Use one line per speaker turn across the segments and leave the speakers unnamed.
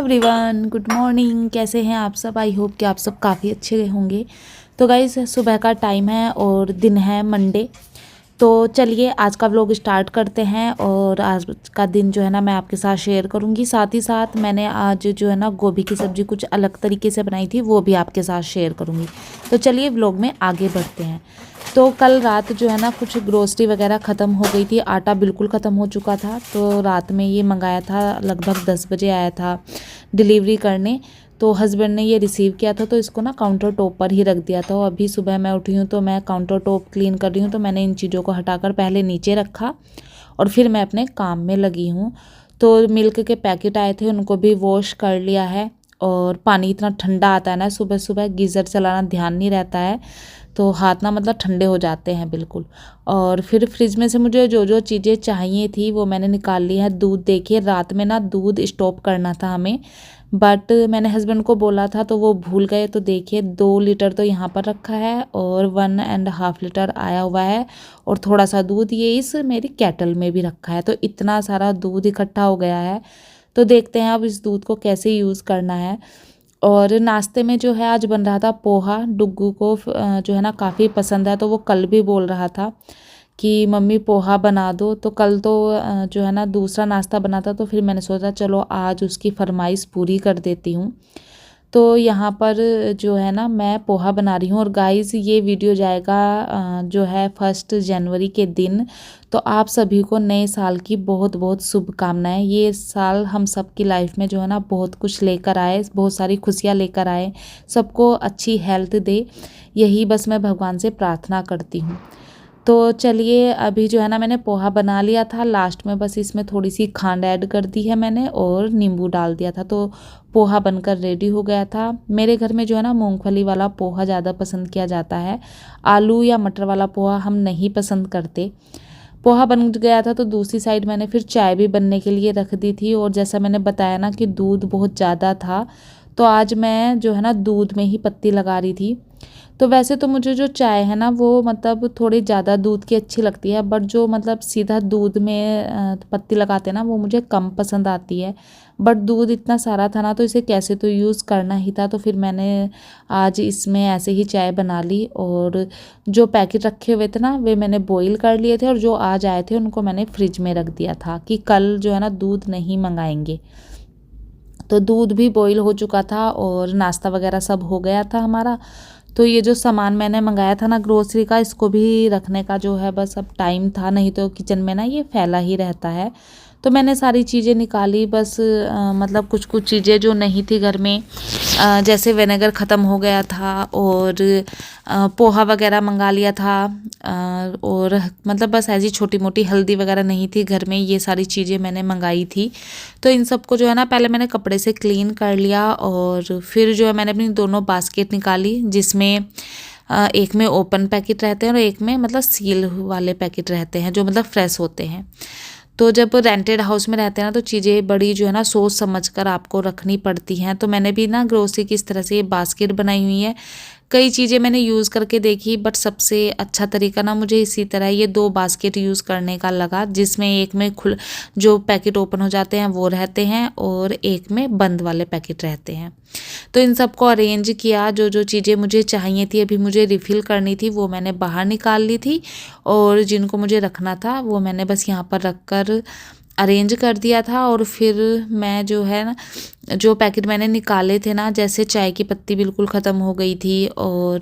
Everyone, good morning. कैसे हैं आप सब? आई होप कि आप सब काफ़ी अच्छे होंगे। तो गाइस, सुबह का टाइम है और दिन है मंडे। तो चलिए आज का व्लॉग स्टार्ट करते हैं। और आज का दिन जो है ना मैं आपके साथ शेयर करूंगी। साथ ही साथ मैंने आज जो है ना गोभी की सब्ज़ी कुछ अलग तरीके से बनाई थी, वो भी आपके साथ शेयर करूंगी। तो चलिए व्लॉग में आगे बढ़ते हैं। तो कल रात जो है ना कुछ ग्रोसरी वगैरह ख़त्म हो गई थी, आटा बिल्कुल ख़त्म हो चुका था। तो रात में ये मंगाया था, लगभग 10 बजे आया था डिलीवरी करने। तो हस्बैंड ने ये रिसीव किया था, तो इसको ना काउंटर टॉप पर ही रख दिया था। और अभी सुबह मैं उठी हूँ तो मैं काउंटर टॉप क्लीन कर रही हूँ। तो मैंने इन चीज़ों को हटाकर पहले नीचे रखा और फिर मैं अपने काम में लगी हूँ। तो मिल्क के पैकेट आए थे, उनको भी वॉश कर लिया है। और पानी इतना ठंडा आता है ना, सुबह सुबह गीज़र चलाना ध्यान नहीं रहता है, तो हाथ ना मतलब ठंडे हो जाते हैं बिल्कुल। और फिर फ्रिज में से मुझे जो जो चीज़ें चाहिए थी वो मैंने निकाल ली है। दूध देखिए, रात में ना दूध स्टॉप करना था हमें, बट मैंने हस्बैंड को बोला था तो वो भूल गए। तो देखिए 2 लीटर तो यहाँ पर रखा है और 1.5 लीटर आया हुआ है। और थोड़ा सा दूध ये इस मेरी केटल में भी रखा है। तो इतना सारा दूध इकट्ठा हो गया है। तो देखते हैं अब इस दूध को कैसे यूज़ करना है। और नाश्ते में जो है आज बन रहा था पोहा। डुग्गू को जो है ना काफ़ी पसंद है, तो वो कल भी बोल रहा था कि मम्मी पोहा बना दो। तो कल तो जो है ना दूसरा नाश्ता बना था, तो फिर मैंने सोचा चलो आज उसकी फरमाइश पूरी कर देती हूँ। तो यहाँ पर जो है ना मैं पोहा बना रही हूँ। और गाइस, ये वीडियो जाएगा जो है 1 जनवरी के दिन। तो आप सभी को नए साल की बहुत बहुत शुभकामनाएं। ये साल हम सब की लाइफ में जो है ना बहुत कुछ लेकर आए, बहुत सारी खुशियाँ लेकर आए, सबको अच्छी हेल्थ दे, यही बस मैं भगवान से प्रार्थना करती हूँ। तो चलिए अभी जो है ना मैंने पोहा बना लिया था। लास्ट में बस इसमें थोड़ी सी खांड ऐड कर दी है मैंने और नींबू डाल दिया था, तो पोहा बनकर रेडी हो गया था। मेरे घर में जो है ना मूंगफली वाला पोहा ज़्यादा पसंद किया जाता है, आलू या मटर वाला पोहा हम नहीं पसंद करते। पोहा बन गया था तो दूसरी साइड मैंने फिर चाय भी बनने के लिए रख दी थी। और जैसा मैंने बताया ना कि दूध बहुत ज़्यादा था, तो आज मैं जो है ना दूध में ही पत्ती लगा रही थी। तो वैसे तो मुझे जो चाय है ना वो मतलब थोड़ी ज़्यादा दूध की अच्छी लगती है, बट जो मतलब सीधा दूध में पत्ती लगाते हैं ना वो मुझे कम पसंद आती है। बट दूध इतना सारा था ना, तो इसे कैसे तो यूज़ करना ही था। तो फिर मैंने आज इसमें ऐसे ही चाय बना ली। और जो पैकेट रखे हुए थे ना वे मैंने बॉईल कर लिए थे, और जो आज आए थे उनको मैंने फ्रिज में रख दिया था कि कल जो है ना दूध नहीं मंगाएंगे। तो दूध भी बॉईल हो चुका था और नाश्ता वगैरह सब हो गया था हमारा। तो ये जो सामान मैंने मंगाया था ना ग्रोसरी का, इसको भी रखने का जो है बस अब टाइम था, नहीं तो किचन में ना ये फैला ही रहता है। तो मैंने सारी चीज़ें निकाली, बस मतलब कुछ कुछ चीज़ें जो नहीं थी घर में, जैसे विनेगर ख़त्म हो गया था और पोहा वगैरह मंगा लिया था। और मतलब बस ऐसी छोटी मोटी हल्दी वगैरह नहीं थी घर में, ये सारी चीज़ें मैंने मंगाई थी। तो इन सबको जो है ना पहले मैंने कपड़े से क्लीन कर लिया। और फिर जो है मैंने अपनी दोनों बास्केट निकाली, जिसमें एक में ओपन पैकेट रहते हैं और एक में मतलब सील वाले पैकेट रहते हैं जो मतलब फ्रेश होते हैं। तो जब रेंटेड हाउस में रहते हैं ना तो चीज़ें बड़ी जो है ना सोच समझ कर आपको रखनी पड़ती हैं। तो मैंने भी ना ग्रोसरी की इस तरह से ये बास्केट बनाई हुई है। कई चीज़ें मैंने यूज़ करके देखी, बट सबसे अच्छा तरीका ना मुझे इसी तरह ये 2 बास्केट यूज़ करने का लगा, जिसमें एक में जो पैकेट ओपन हो जाते हैं वो रहते हैं और एक में बंद वाले पैकेट रहते हैं। तो इन सबको अरेंज किया, जो जो चीज़ें मुझे चाहिए थी अभी मुझे रिफ़िल करनी थी वो मैंने बाहर निकाल ली थी, और जिनको मुझे रखना था वो मैंने बस यहाँ पर रख कर अरेंज कर दिया था। और फिर मैं जो है ना जो पैकेट मैंने निकाले थे ना, जैसे चाय की पत्ती बिल्कुल ख़त्म हो गई थी और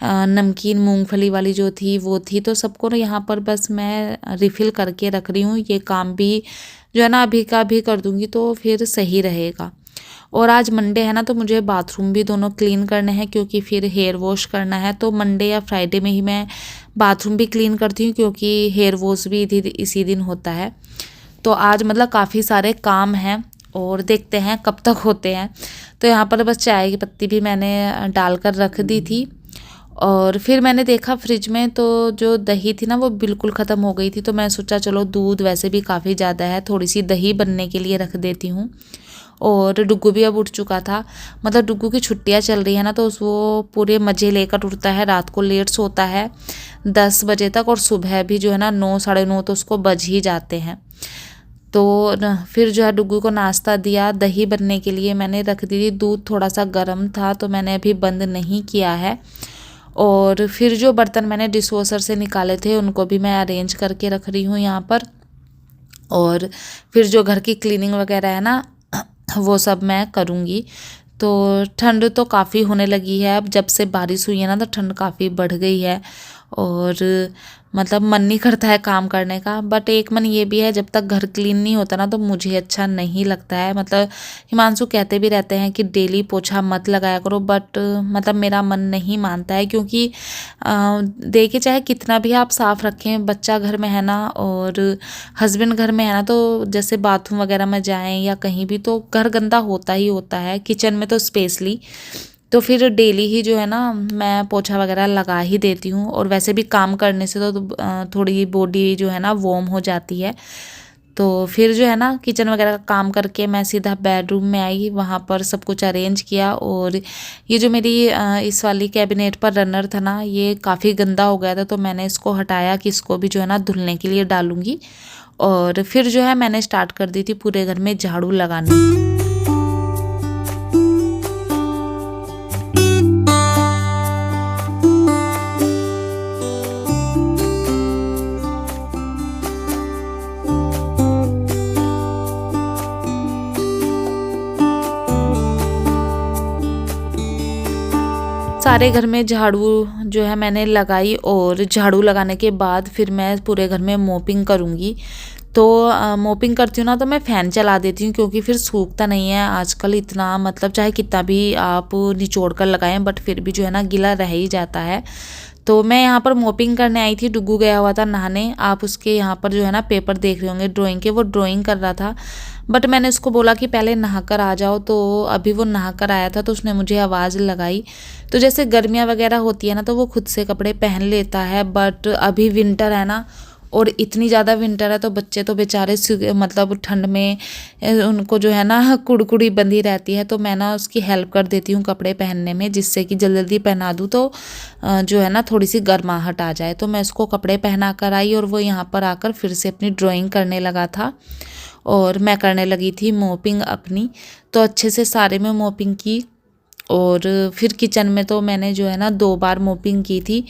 नमकीन मूंगफली वाली जो थी वो थी, तो सबको ना यहाँ पर बस मैं रिफ़िल करके रख रही हूँ। ये काम भी जो है ना अभी का भी कर दूँगी तो फिर सही रहेगा। और आज मंडे है ना, तो मुझे बाथरूम भी दोनों क्लीन करने हैं क्योंकि फिर हेयर वॉश करना है। तो मंडे या फ्राइडे में ही मैं बाथरूम भी क्लीन करती हूँ, क्योंकि हेयर वॉश भी इसी दिन होता है। तो आज मतलब काफ़ी सारे काम हैं और देखते हैं कब तक होते हैं। तो यहाँ पर बस चाय की पत्ती भी मैंने डालकर रख दी थी। और फिर मैंने देखा फ्रिज में तो जो दही थी ना वो बिल्कुल ख़त्म हो गई थी। तो मैं सोचा चलो दूध वैसे भी काफ़ी ज़्यादा है, थोड़ी सी दही बनने के लिए रख देती हूँ। और डुग्गू भी अब उठ चुका था, मतलब डुग्गू की छुट्टियां चल रही है ना, तो वो पूरे मज़े लेकर उठता है। रात को लेट सोता है 10 बजे तक, और सुबह भी जो है ना 9 साढ़े 9 तो उसको बज ही जाते हैं। फिर जो है डुग्गू को नाश्ता दिया। दही बनने के लिए मैंने रख दी थी, दूध थोड़ा सा गर्म था तो मैंने अभी बंद नहीं किया है। और फिर जो बर्तन मैंने डिशवॉशर से निकाले थे उनको भी मैं अरेंज करके रख रही हूँ यहाँ पर। और फिर जो घर की क्लीनिंग वगैरह है ना वो सब मैं करूँगी। तो ठंड तो काफ़ी होने लगी है, अब जब से बारिश हुई है ना तो ठंड काफ़ी बढ़ गई है और मतलब मन नहीं करता है काम करने का। बट एक मन ये भी है, जब तक घर क्लीन नहीं होता ना तो मुझे अच्छा नहीं लगता है। मतलब हिमांशु कहते भी रहते हैं कि डेली पोछा मत लगाया करो, बट मतलब मेरा मन नहीं मानता है, क्योंकि देखिए चाहे कितना भी आप साफ़ रखें, बच्चा घर में है ना और हस्बैंड घर में है ना, तो जैसे बाथरूम वगैरह में जाएं या कहीं भी तो घर गंदा होता ही होता है, किचन में तो स्पेशली। तो फिर डेली ही जो है ना मैं पोछा वगैरह लगा ही देती हूँ। और वैसे भी काम करने से तो थोड़ी बॉडी जो है ना वार्म हो जाती है। तो फिर जो है ना किचन वगैरह का काम करके मैं सीधा बेडरूम में आई, वहाँ पर सब कुछ अरेंज किया। और ये जो मेरी इस वाली कैबिनेट पर रनर था ना, ये काफ़ी गंदा हो गया था, तो मैंने इसको हटाया कि इसको भी जो है ना धुलने के लिए डालूँगी। और फिर जो है मैंने स्टार्ट कर दी थी पूरे घर में झाड़ू लगानी। सारे घर में झाड़ू जो है मैंने लगाई, और झाड़ू लगाने के बाद फिर मैं पूरे घर में मोपिंग करूँगी। तो मोपिंग करती हूँ ना तो मैं फ़ैन चला देती हूँ, क्योंकि फिर सूखता नहीं है आजकल इतना, मतलब चाहे कितना भी आप निचोड़ कर लगाएं बट फिर भी जो है ना गीला रह ही जाता है। तो मैं यहाँ पर मोपिंग करने आई थी, डुग्गू गया हुआ था नहाने। आप उसके यहाँ पर जो है ना पेपर देख रहे होंगे ड्राइंग के, वो ड्राइंग कर रहा था। बट मैंने उसको बोला कि पहले नहा कर आ जाओ, तो अभी वो नहा कर आया था तो उसने मुझे आवाज़ लगाई। तो जैसे गर्मियाँ वगैरह होती है ना तो वो खुद से कपड़े पहन लेता है, बट अभी विंटर है ना, और इतनी ज़्यादा विंटर है तो बच्चे तो बेचारे मतलब ठंड में उनको जो है ना कुड़कुड़ी बंधी रहती है। तो मैं ना उसकी हेल्प कर देती हूँ कपड़े पहनने में, जिससे कि जल्दी जल्दी पहना दूँ तो जो है ना थोड़ी सी गर्माहट आ जाए। तो मैं उसको कपड़े पहना कर आई और वो यहाँ पर आकर फिर से अपनी ड्राइंग करने लगा था, और मैं करने लगी थी मोपिंग अपनी। तो अच्छे से सारे में मोपिंग की। और फिर किचन में तो मैंने जो है ना 2 बार मोपिंग की थी,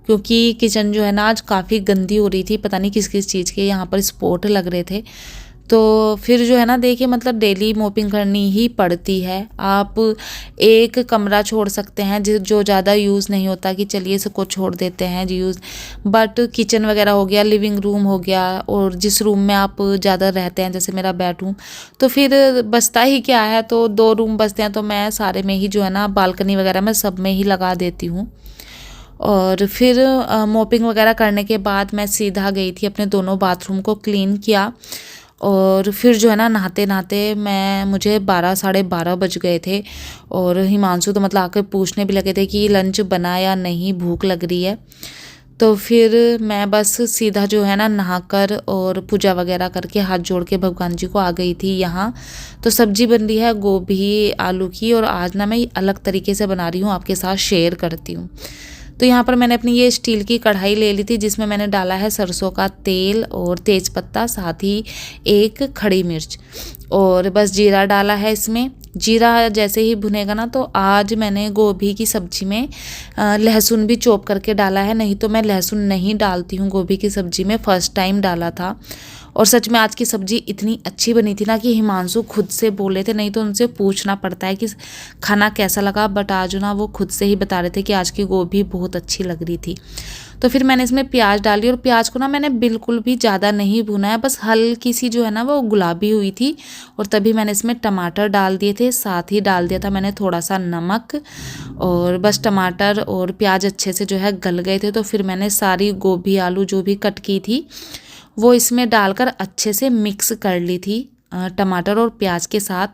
क्योंकि किचन जो है ना आज काफ़ी गंदी हो रही थी, पता नहीं किस किस चीज़ के यहाँ पर स्पॉट लग रहे थे। तो फिर जो है ना देखिए मतलब डेली मोपिंग करनी ही पड़ती है। आप एक कमरा छोड़ सकते हैं जो ज़्यादा यूज़ नहीं होता कि चलिए इसको छोड़ देते हैं जी यूज़, बट किचन वगैरह हो गया, लिविंग रूम हो गया, और जिस रूम में आप ज़्यादा रहते हैं जैसे मेरा बेडरूम, तो फिर बचता ही क्या है। तो 2 रूम बचते हैं तो मैं सारे में ही जो है ना बालकनी वगैरह में सब में ही लगा देती हूँ। और फिर मोपिंग वगैरह करने के बाद मैं सीधा गई थी अपने दोनों बाथरूम को क्लीन किया। और फिर जो है ना नहाते नहाते मुझे 12 साढ़े 12 बज गए थे। और हिमांशु तो मतलब आकर पूछने भी लगे थे कि लंच बना या नहीं, भूख लग रही है। तो फिर मैं बस सीधा जो है ना नहाकर और पूजा वगैरह करके हाथ जोड़ के भगवान जी को आ गई थी यहाँ। तो सब्जी बन रही है गोभी आलू की, और आज ना मैं अलग तरीके से बना रही हूँ, आपके साथ शेयर करती हूँ। तो यहाँ पर मैंने अपनी ये स्टील की कढ़ाई ले ली थी, जिसमें मैंने डाला है सरसों का तेल और तेज़पत्ता, साथ ही 1 खड़ी मिर्च, और बस जीरा डाला है इसमें। जीरा जैसे ही भुनेगा ना, तो आज मैंने गोभी की सब्ज़ी में लहसुन भी चॉप करके डाला है, नहीं तो मैं लहसुन नहीं डालती हूँ गोभी की सब्ज़ी में, फ़र्स्ट टाइम डाला था। और सच में आज की सब्ज़ी इतनी अच्छी बनी थी ना कि हिमांशु खुद से बोले थे, नहीं तो उनसे पूछना पड़ता है कि खाना कैसा लगा, बट आज ना वो खुद से ही बता रहे थे कि आज की गोभी बहुत अच्छी लग रही थी। तो फिर मैंने इसमें प्याज डाली, और प्याज को ना मैंने बिल्कुल भी ज़्यादा नहीं भुना है, बस हल्की सी जो है ना वो गुलाबी हुई थी। और तभी मैंने इसमें टमाटर डाल दिए थे, साथ ही डाल दिया था मैंने थोड़ा सा नमक। और बस टमाटर और प्याज अच्छे से जो है गल गए थे, तो फिर मैंने सारी गोभी आलू जो भी कट की थी वो इसमें डालकर अच्छे से मिक्स कर ली थी टमाटर और प्याज के साथ।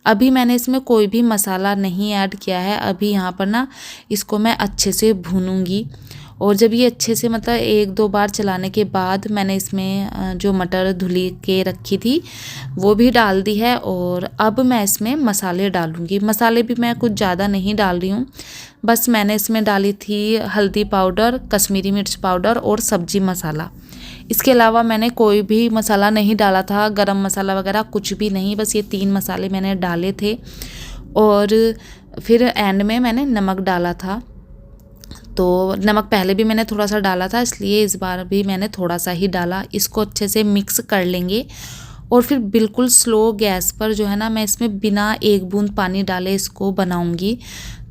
अभी मैंने इसमें कोई भी मसाला नहीं ऐड किया है, अभी यहाँ पर ना इसको मैं अच्छे से भूनूंगी। और जब ये अच्छे से मतलब 1-2 बार चलाने के बाद मैंने इसमें जो मटर धुली के रखी थी वो भी डाल दी है। और अब मैं इसमें मसाले डालूँगी। मसाले भी मैं कुछ ज़्यादा नहीं डाल रही हूँ, बस मैंने इसमें डाली थी हल्दी पाउडर, कश्मीरी मिर्च पाउडर और सब्जी मसाला। इसके अलावा मैंने कोई भी मसाला नहीं डाला था, गरम मसाला वगैरह कुछ भी नहीं, बस ये 3 मसाले मैंने डाले थे। और फिर एंड में मैंने नमक डाला था। तो नमक पहले भी मैंने थोड़ा सा डाला था, इसलिए इस बार भी मैंने थोड़ा सा ही डाला। इसको अच्छे से मिक्स कर लेंगे और फिर बिल्कुल स्लो गैस पर जो है ना, मैं इसमें बिना एक बूंद पानी डाले इसको बनाऊंगी।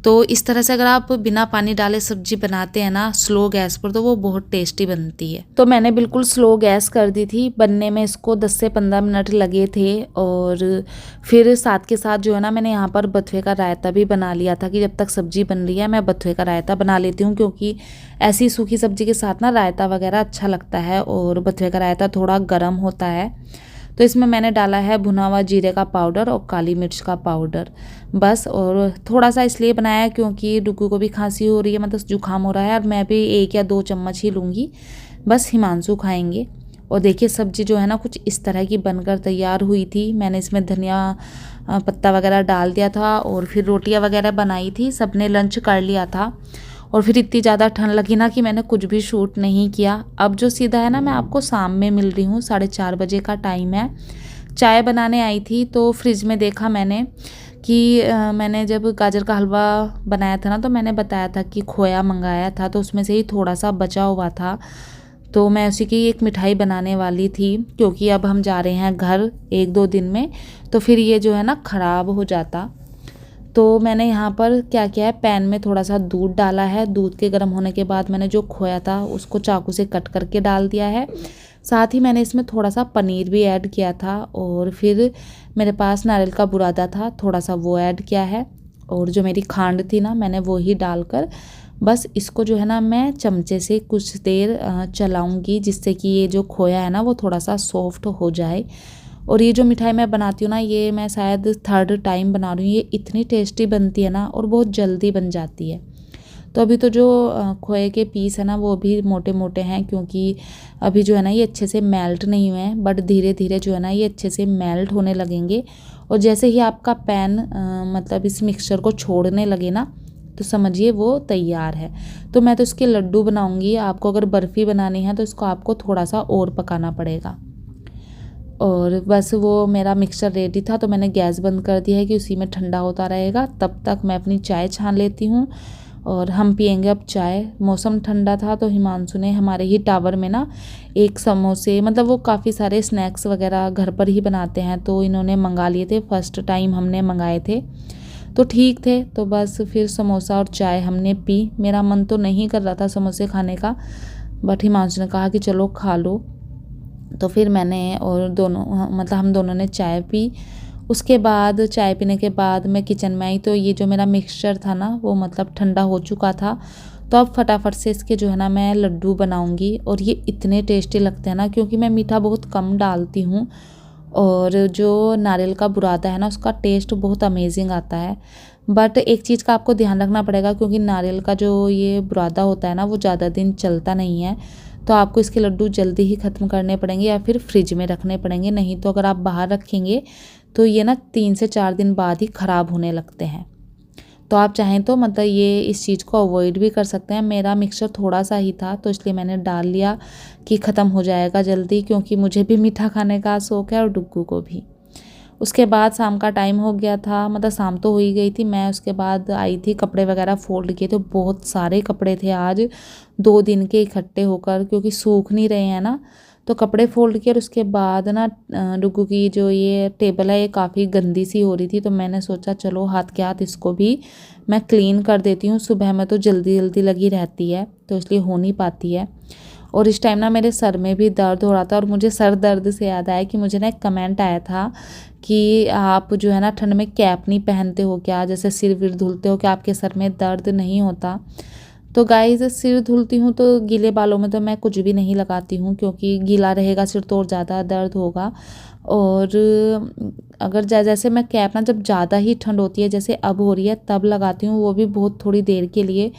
तो इस तरह से अगर आप बिना पानी डाले सब्जी बनाते हैं ना स्लो गैस पर, तो वो बहुत टेस्टी बनती है। तो मैंने बिल्कुल स्लो गैस कर दी थी, बनने में इसको 10 से 15 मिनट लगे थे। और फिर साथ के साथ जो है ना, मैंने यहाँ पर बथुए का रायता भी बना लिया था कि जब तक सब्जी बन रही है मैं बथुए का रायता बना लेती हूँ, क्योंकि ऐसी सूखी सब्जी के साथ ना रायता वगैरह अच्छा लगता है और बथुए का रायता थोड़ा गर्म होता है। तो इसमें मैंने डाला है भुना हुआ जीरे का पाउडर और काली मिर्च का पाउडर बस। और थोड़ा सा इसलिए बनाया क्योंकि डुग्गू को भी खांसी हो रही है, मतलब जुकाम हो रहा है, और मैं भी 1 या 2 चम्मच ही लूँगी, बस हिमांशु खाएंगे। और देखिए सब्जी जो है ना कुछ इस तरह की बनकर तैयार हुई थी। मैंने इसमें धनिया पत्ता वगैरह डाल दिया था और फिर रोटियां वगैरह बनाई थी, सबने लंच कर लिया था। और फिर इतनी ज़्यादा ठंड लगी ना कि मैंने कुछ भी शूट नहीं किया। अब जो सीधा है ना, मैं आपको शाम में मिल रही हूँ, 4:30 बजे का टाइम है। चाय बनाने आई थी तो फ्रिज में देखा मैंने कि मैंने जब गाजर का हलवा बनाया था ना, तो मैंने बताया था कि खोया मंगाया था, तो उसमें से ही थोड़ा सा बचा हुआ था। तो मैं उसी की एक मिठाई बनाने वाली थी, क्योंकि अब हम जा रहे हैं घर 1-2 दिन में, तो फिर ये जो है ना ख़राब हो जाता। तो मैंने यहाँ पर क्या किया है, पैन में थोड़ा सा दूध डाला है। दूध के गर्म होने के बाद मैंने जो खोया था उसको चाकू से कट करके डाल दिया है। साथ ही मैंने इसमें थोड़ा सा पनीर भी ऐड किया था। और फिर मेरे पास नारियल का बुरादा था, थोड़ा सा वो ऐड किया है। और जो मेरी खांड थी ना, मैंने वो ही डालकर बस इसको जो है ना, मैं चमचे से कुछ देर चलाऊँगी, जिससे कि ये जो खोया है ना वो थोड़ा सा सॉफ्ट हो जाए। और ये जो मिठाई मैं बनाती हूँ ना, ये मैं शायद 3rd टाइम बना रही हूँ। ये इतनी टेस्टी बनती है ना और बहुत जल्दी बन जाती है। तो अभी तो जो खोए के पीस है ना वो भी मोटे मोटे हैं, क्योंकि अभी जो है ना ये अच्छे से मेल्ट नहीं हुए हैं, बट धीरे धीरे जो है ना ये अच्छे से मेल्ट होने लगेंगे। और जैसे ही आपका पैन मतलब इस मिक्सचर को छोड़ने लगे ना, तो समझिए वो तैयार है। तो मैं तो इसके लड्डू बनाऊंगी। आपको अगर बर्फ़ी बनानी है तो इसको आपको थोड़ा सा और पकाना पड़ेगा। और बस वो मेरा मिक्सचर रेडी था, तो मैंने गैस बंद कर दिया है कि उसी में ठंडा होता रहेगा। तब तक मैं अपनी चाय छान लेती हूँ और हम पियेंगे अब चाय। मौसम ठंडा था तो हिमांशु ने हमारे ही टावर में ना एक समोसे, मतलब वो काफ़ी सारे स्नैक्स वगैरह घर पर ही बनाते हैं, तो इन्होंने मंगा लिए थे। फर्स्ट टाइम हमने मंगाए थे तो ठीक थे। तो बस फिर समोसा और चाय हमने पी। मेरा मन तो नहीं कर रहा था समोसे खाने का, बट हिमांशु ने कहा कि चलो खा लो। तो फिर मैंने और दोनों मतलब हम दोनों ने चाय पी। उसके बाद चाय पीने के बाद मैं किचन में आई, तो ये जो मेरा मिक्सचर था ना वो मतलब ठंडा हो चुका था। तो अब फटाफट से इसके जो है ना मैं लड्डू बनाऊंगी। और ये इतने टेस्टी लगते हैं ना, क्योंकि मैं मीठा बहुत कम डालती हूँ। और जो नारियल का बुरादा है ना उसका टेस्ट बहुत अमेजिंग आता है। बट एक चीज़ का आपको ध्यान रखना पड़ेगा, क्योंकि नारियल का जो ये बुरादा होता है ना वो ज़्यादा दिन चलता नहीं है। तो आपको इसके लड्डू जल्दी ही ख़त्म करने पड़ेंगे या फिर फ्रिज में रखने पड़ेंगे। नहीं तो अगर आप बाहर रखेंगे तो ये ना 3 से 4 दिन बाद ही ख़राब होने लगते हैं। तो आप चाहें तो मतलब ये इस चीज़ को अवॉइड भी कर सकते हैं। मेरा मिक्सचर थोड़ा सा ही था तो इसलिए मैंने डाल लिया कि ख़त्म हो जाएगा जल्दी, क्योंकि मुझे भी मीठा खाने का शौक़ है और डुग्गू को भी। उसके बाद शाम का टाइम हो गया था, मतलब शाम तो हो ही गई थी। मैं उसके बाद आई थी, कपड़े वगैरह फोल्ड किए, तो बहुत सारे कपड़े थे आज 2 दिन के इकट्ठे होकर, क्योंकि सूख नहीं रहे हैं ना। तो कपड़े फोल्ड किए और उसके बाद ना डुग्गू की जो ये टेबल है ये काफ़ी गंदी सी हो रही थी। तो मैंने सोचा चलो हाथ के हाथ इसको भी मैं क्लीन कर देती हूँ। सुबह में तो जल्दी जल्दी लगी रहती है तो इसलिए हो नहीं पाती है। और इस टाइम ना मेरे सर में भी दर्द हो रहा था, और मुझे सर दर्द से याद आया कि मुझे ना एक कमेंट आया था कि आप जो है ना ठंड में कैप नहीं पहनते हो क्या, जैसे सिर विर धुलते हो क्या, आपके सर में दर्द नहीं होता। तो गाइस सिर धुलती हूँ तो गीले बालों में तो मैं कुछ भी नहीं लगाती हूँ, क्योंकि गीला रहेगा सिर तो और ज़्यादा दर्द होगा। और अगर जैसे मैं कैप ना जब ज़्यादा ही ठंड होती है जैसे अब हो रही है तब लगाती हूँ, वो भी बहुत थोड़ी देर के लिए,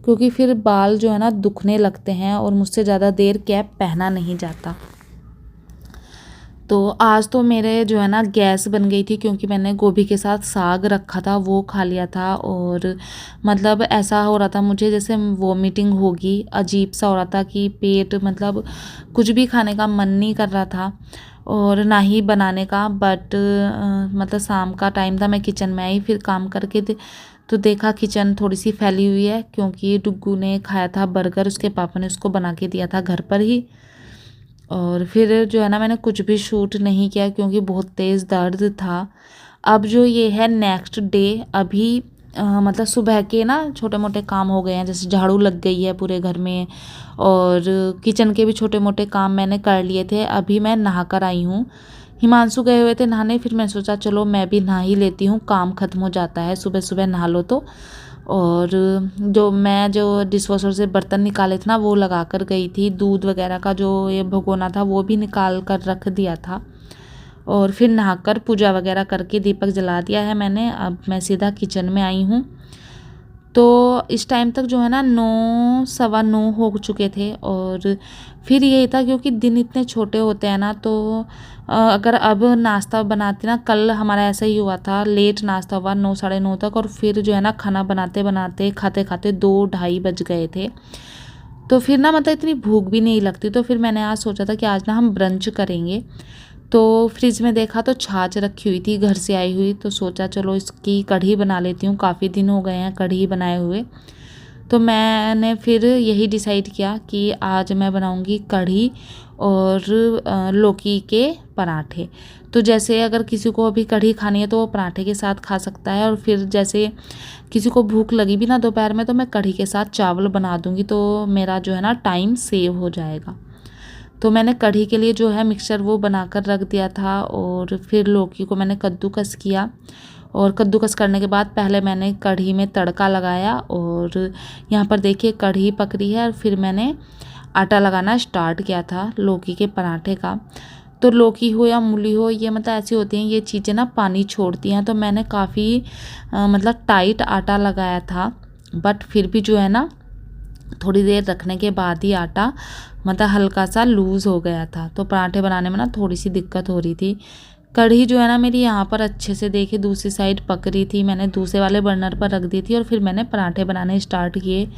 क्योंकि फिर बाल जो है ना दुखने लगते हैं और मुझसे ज़्यादा देर कैप पहना नहीं जाता। तो आज तो मेरे जो है ना गैस बन गई थी, क्योंकि मैंने गोभी के साथ साग रखा था वो खा लिया था। और मतलब ऐसा हो रहा था मुझे जैसे वॉमिटिंग होगी, अजीब सा हो रहा था कि पेट मतलब कुछ भी खाने का मन नहीं कर रहा था और ना ही बनाने का। बट मतलब शाम का टाइम था, मैं किचन में आई, फिर काम करके तो देखा किचन थोड़ी सी फैली हुई है, क्योंकि डुग्गू ने खाया था बर्गर, उसके पापा ने उसको बना के दिया था घर पर ही। और फिर जो है ना मैंने कुछ भी शूट नहीं किया क्योंकि बहुत तेज़ दर्द था। अब जो ये है नेक्स्ट डे, अभी मतलब सुबह के ना छोटे मोटे काम हो गए हैं, जैसे झाड़ू लग गई है पूरे घर में और किचन के भी छोटे मोटे काम मैंने कर लिए थे। अभी मैं नहा कर आई हूँ, हिमांशु गए हुए थे नहाने, फिर मैंने सोचा चलो मैं भी नहा ही लेती हूँ, काम ख़त्म हो जाता है सुबह सुबह नहा लो तो। और जो डिश वॉशर से बर्तन निकाले थे ना वो लगा कर गई थी, दूध वगैरह का जो ये भगोना था वो भी निकाल कर रख दिया था। और फिर नहाकर पूजा वगैरह करके दीपक जला दिया है मैंने। अब मैं सीधा किचन में आई हूँ। तो इस टाइम तक जो है ना 9 सवा 9 हो चुके थे। और फिर यही था क्योंकि दिन इतने छोटे होते हैं ना, तो अगर अब नाश्ता बनाते ना, कल हमारा ऐसा ही हुआ था, लेट नाश्ता हुआ 9 साढ़े 9 तक, और फिर जो है ना खाना बनाते बनाते खाते खाते 2 ढाई बज गए थे। तो फिर ना मतलब इतनी भूख भी नहीं लगती, तो फिर मैंने आज सोचा था कि आज ना हम ब्रंच करेंगे। तो फ्रिज में देखा तो छाछ रखी हुई थी घर से आई हुई, तो सोचा चलो इसकी कढ़ी बना लेती हूँ, काफ़ी दिन हो गए हैं कढ़ी बनाए हुए। तो मैंने फिर यही डिसाइड किया कि आज मैं बनाऊँगी कढ़ी और लौकी के पराठे। तो जैसे अगर किसी को अभी कढ़ी खानी है तो वो पराठे के साथ खा सकता है, और फिर जैसे किसी को भूख लगी भी ना दोपहर में, तो मैं कढ़ी के साथ चावल बना दूँगी, तो मेरा जो है ना टाइम सेव हो जाएगा। तो मैंने कढ़ी के लिए जो है मिक्सचर वो बनाकर रख दिया था। और फिर लौकी को मैंने कद्दूकस किया, और कद्दूकस करने के बाद पहले मैंने कढ़ी में तड़का लगाया। और यहाँ पर देखिए कढ़ी पक रही है, और फिर मैंने आटा लगाना स्टार्ट किया था लौकी के पराठे का। तो लौकी हो या मूली हो, ये मतलब ऐसी होती हैं ये चीज़ें ना पानी छोड़ती हैं, तो मैंने काफ़ी मतलब टाइट आटा लगाया था। बट फिर भी जो है ना थोड़ी देर रखने के बाद ही आटा मतलब हल्का सा लूज़ हो गया था, तो पराठे बनाने में ना थोड़ी सी दिक्कत हो रही थी। कढ़ी जो है ना मेरी यहाँ पर अच्छे से देखिए दूसरी साइड पक रही थी, मैंने दूसरे वाले बर्नर पर रख दी थी, और फिर मैंने पराठे बनाने स्टार्ट किए।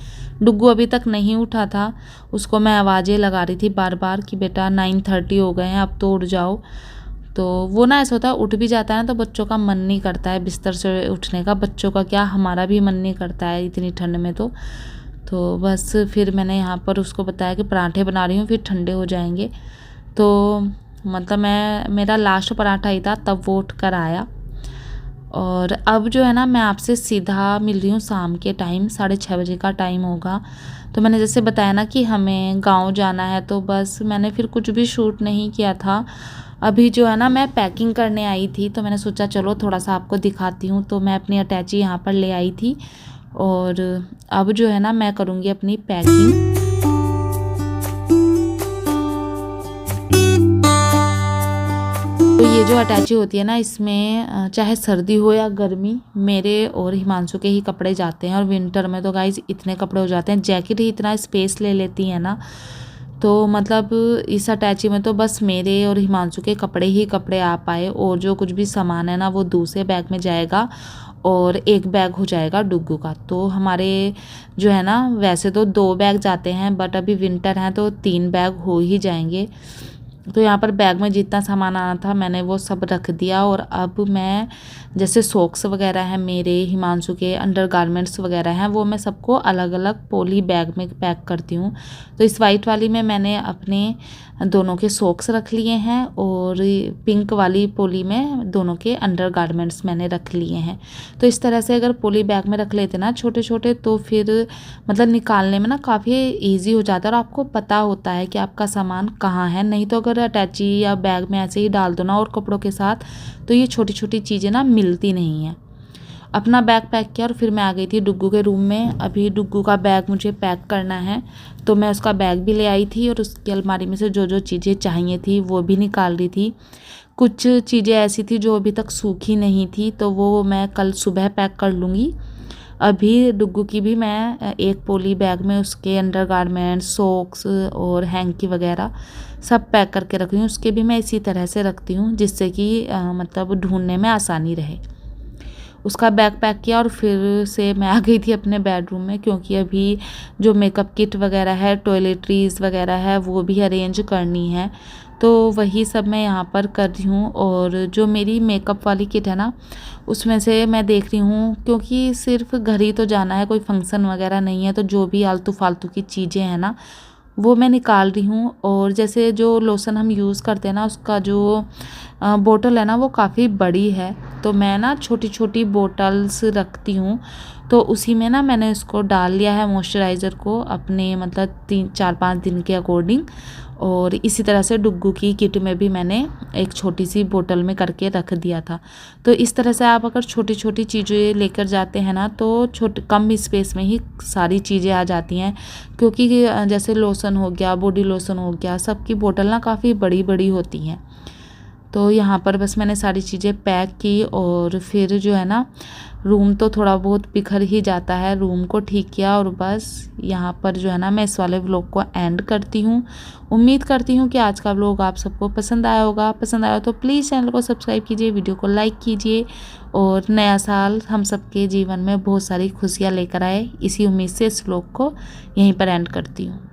डुग्गू अभी तक नहीं उठा था, उसको मैं आवाज़ें लगा रही थी बार बार कि बेटा 9:30 हो गए हैं, अब तो उठ जाओ। तो वो ना ऐसा होता है उठ भी जाता है ना, तो बच्चों का मन नहीं करता है बिस्तर से उठने का, बच्चों का क्या हमारा भी मन नहीं करता है इतनी ठंड में। तो बस फिर मैंने यहाँ पर उसको बताया कि पराठे बना रही हूँ, फिर ठंडे हो जाएंगे। तो मतलब मेरा लास्ट पराठा ही था तब वो उठ कर आया। और अब जो है ना मैं आपसे सीधा मिल रही हूँ शाम के टाइम, 6:30 बजे का टाइम होगा। तो मैंने जैसे बताया ना कि हमें गांव जाना है, तो बस मैंने फिर कुछ भी शूट नहीं किया था। अभी जो है ना मैं पैकिंग करने आई थी, तो मैंने सोचा चलो थोड़ा सा आपको दिखाती हूँ। तो मैं अपनी अटैची यहाँ पर ले आई थी, और अब जो है ना मैं करूँगी अपनी पैकिंग। तो ये जो अटैची होती है ना, इसमें चाहे सर्दी हो या गर्मी, मेरे और हिमांशु के ही कपड़े जाते हैं। और विंटर में तो गाइज इतने कपड़े हो जाते हैं, जैकेट ही इतना स्पेस ले लेती है ना, तो मतलब इस अटैची में तो बस मेरे और हिमांशु के कपड़े ही कपड़े आ पाए, और जो कुछ भी सामान है ना वो दूसरे बैग में जाएगा, और एक बैग हो जाएगा डुग्गू का। तो हमारे जो है ना वैसे तो 2 बैग जाते हैं, बट अभी विंटर है तो 3 बैग हो ही जाएंगे। तो यहाँ पर बैग में जितना सामान आना था मैंने वो सब रख दिया। और अब मैं जैसे सॉक्स वगैरह हैं मेरे, हिमांशु के अंडरगारमेंट्स वगैरह हैं, वो मैं सबको अलग अलग पॉली बैग में पैक करती हूँ। तो इस वाइट वाली में मैंने अपने दोनों के सॉक्स रख लिए हैं, और पिंक वाली पॉली में दोनों के अंडरगारमेंट्स मैंने रख लिए हैं। तो इस तरह से अगर पॉली बैग में रख लेते ना छोटे छोटे, तो फिर मतलब निकालने में ना काफ़ी ईजी हो जाता है, और आपको पता होता है कि आपका सामान कहाँ है। नहीं तो अगर अटैची या बैग में ऐसे ही डाल दो ना और कपड़ों के साथ, तो ये छोटी छोटी चीज़ें ना मिलती नहीं हैं। अपना बैग पैक किया और फिर मैं आ गई थी डुग्गू के रूम में। अभी डुग्गू का बैग मुझे पैक करना है, तो मैं उसका बैग भी ले आई थी, और उसकी अलमारी में से जो जो चीज़ें चाहिए थी वो भी निकाल रही थी। कुछ चीज़ें ऐसी थी जो अभी तक सूखी नहीं थी, तो वो मैं कल सुबह पैक कर लूँगी। अभी डुग्गू की भी मैं एक पॉली बैग में उसके अंडरगारमेंट्स, सॉक्स और हैंकी वगैरह सब पैक करके रख रही हूँ। उसके भी मैं इसी तरह से रखती हूँ जिससे कि मतलब ढूंढने में आसानी रहे। उसका बैग पैक किया और फिर से मैं आ गई थी अपने बेडरूम में, क्योंकि अभी जो मेकअप किट वगैरह है, टॉयलेटरीज वगैरह है, वो भी अरेंज करनी है। तो वही सब मैं यहाँ पर कर रही हूँ। और जो मेरी मेकअप वाली किट है ना, उसमें से मैं देख रही हूँ, क्योंकि सिर्फ घर ही तो जाना है, कोई फंक्शन वगैरह नहीं है, तो जो भी आलतू फालतू की चीज़ें हैं ना वो मैं निकाल रही हूँ। और जैसे जो लोशन हम यूज़ करते हैं ना, उसका जो बोतल है ना वो काफ़ी बड़ी है, तो मैं ना छोटी छोटी बोतल्स रखती हूँ। तो उसी में ना मैंने इसको डाल लिया है मॉइस्चराइज़र को अपने मतलब 3-4-5 दिन के अकॉर्डिंग। और इसी तरह से डुग्गू की किट में भी मैंने एक छोटी सी बोतल में करके रख दिया था। तो इस तरह से आप अगर छोटी छोटी चीज़ें लेकर जाते हैं ना, तो कम स्पेस में ही सारी चीज़ें आ जाती हैं। क्योंकि जैसे लोशन हो गया, बॉडी लोशन हो गया, सबकी बोतल ना काफ़ी बड़ी बड़ी होती हैं। तो यहाँ पर बस मैंने सारी चीज़ें पैक की और फिर जो है ना, रूम तो थोड़ा बहुत बिखर ही जाता है, रूम को ठीक किया। और बस यहाँ पर जो है ना, मैं इस वाले व्लॉग को एंड करती हूँ। उम्मीद करती हूँ कि आज का व्लॉग आप सबको पसंद आया होगा। पसंद आया तो प्लीज़ चैनल को सब्सक्राइब कीजिए, वीडियो को लाइक कीजिए। और नया साल हम सबके जीवन में बहुत सारी खुशियाँ लेकर आए, इसी उम्मीद से इस व्लॉग को यहीं पर एंड करती हूँ।